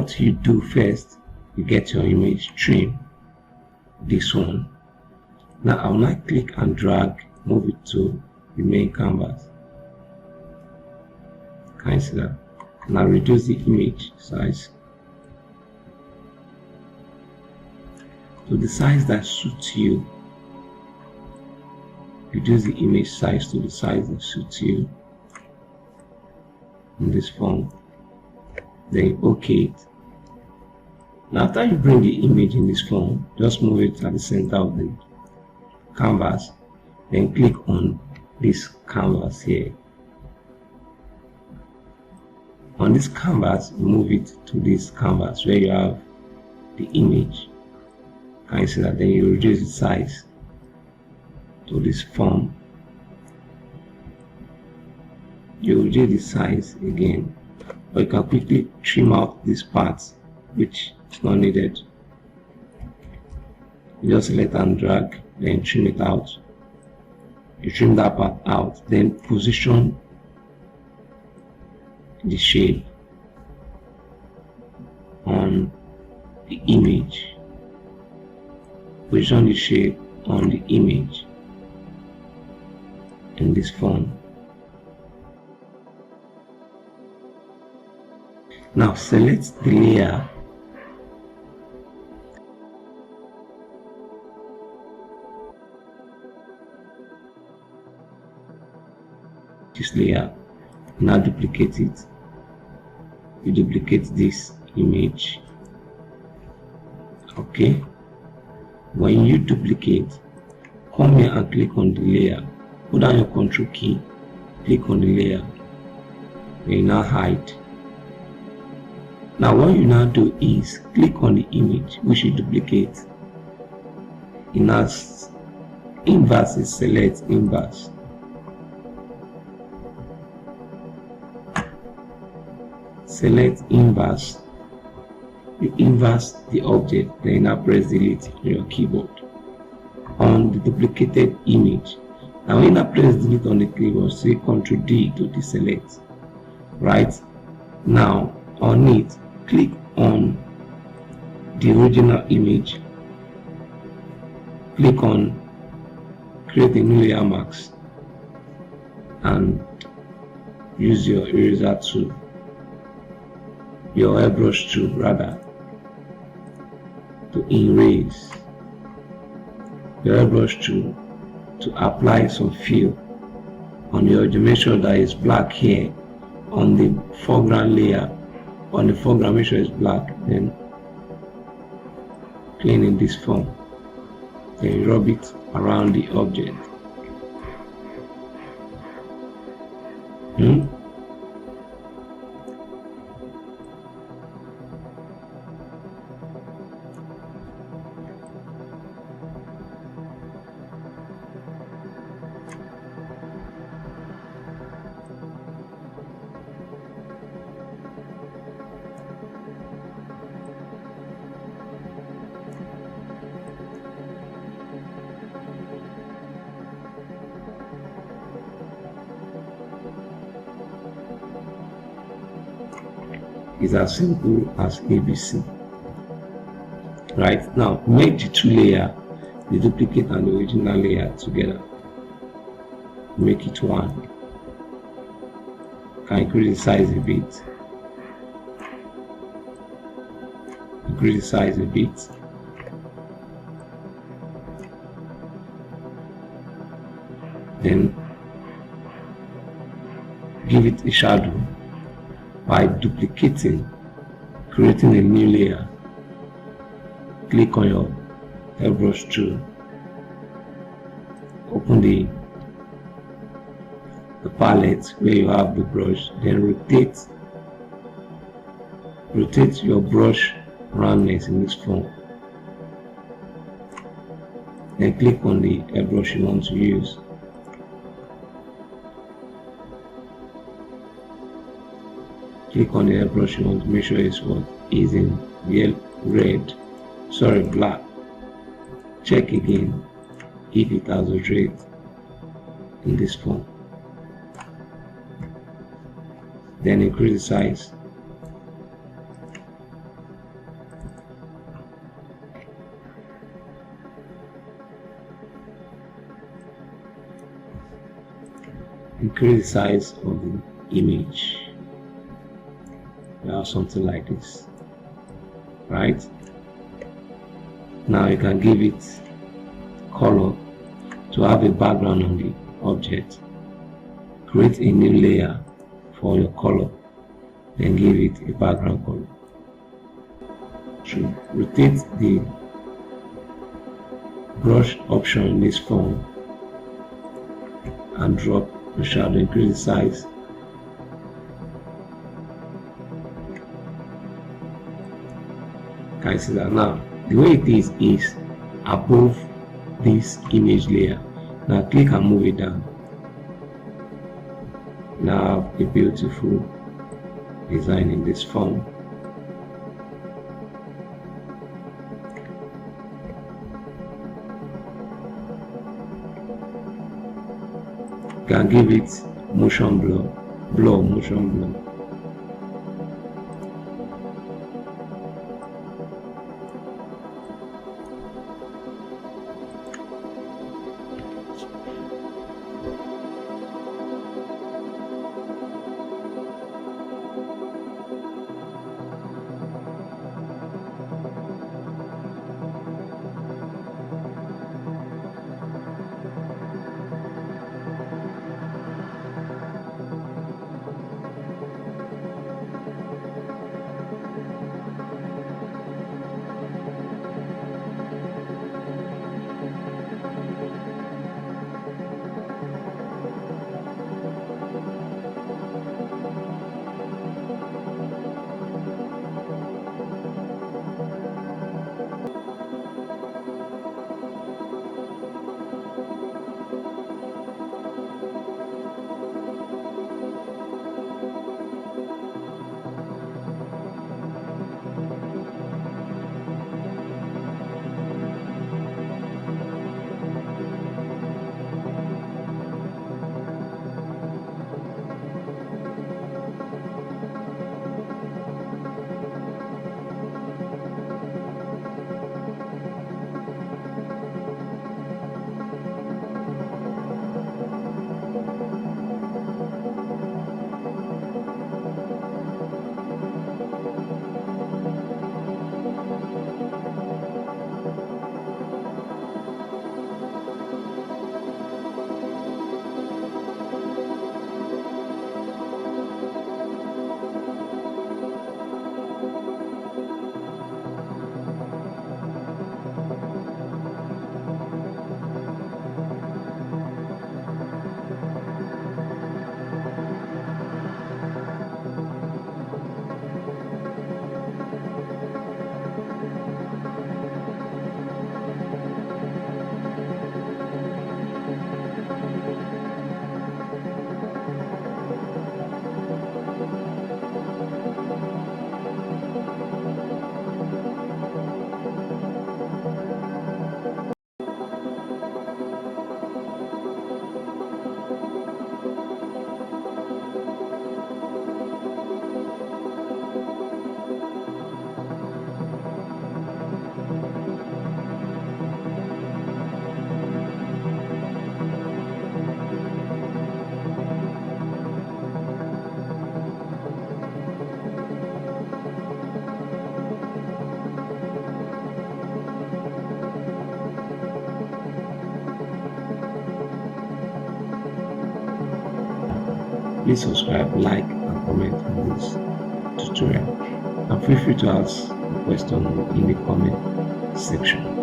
what you do first, you get your image trim, this one. Now I'll now click and drag, move it to the main canvas. Can you see that? Now reduce the image size to the size that suits you. Reduce the image size to the size that suits you in this form. Then OK it. Now after you bring the image in this form, just move it at the center of the canvas, then click on this canvas here. On this canvas, move it to this canvas where you have the image. Can you see that? Then you reduce the size to this form. You reduce the size again, or you can quickly trim out these parts which is not needed. You just select and drag, then trim it out. You trim that part out, then position the shape on the image. Position the shape on the image in this form. Now select the layer this layer. Now duplicate it. You duplicate this image. Okay. When you duplicate, come here and click on the layer. Put down your Control key. Click on the layer. Then you now hide. Now what you now do is click on the image which you duplicate. In as inverse is select inverse. Select inverse. You inverse the object, then now press delete on your keyboard on the duplicated image. Now when you now press delete on the keyboard, say Ctrl D to deselect. Right now on it, click on the original image, click on create a new layer mask and use your eraser tool, your airbrush tool rather, to erase your airbrush tool to apply some fill on your object. Make sure that it's black here on the foreground layer. On the foreground, make sure it's black, then clean in this form, then rub it around the object. Is as simple as ABC. Right now, make the two layers, the duplicate and the original layer, together. Make it one. Can increase the size a bit. Increase the size a bit. Then give it a shadow by duplicating, creating a new layer. Click on your airbrush tool, open the palette where you have the brush, then rotate your brush roundness in this form. Then click on the airbrush you want to use. Click on the airbrush you want to make sure it's what is in black. Check again if it has a red in this form. Then increase the size. increase the size of the image. We have something like this, right? Now you can give it color to have a background on the object. Create a new layer for your color, then give it a background color. Should rotate the brush option in this form and drop the shadow, increase the size. Can you see that? Now the way it is above this image layer. Now click and move it down. Now have a beautiful design in this form. You can give it motion blur, motion blur. Please subscribe, like and comment on this tutorial, and feel free to ask a question in the comment section.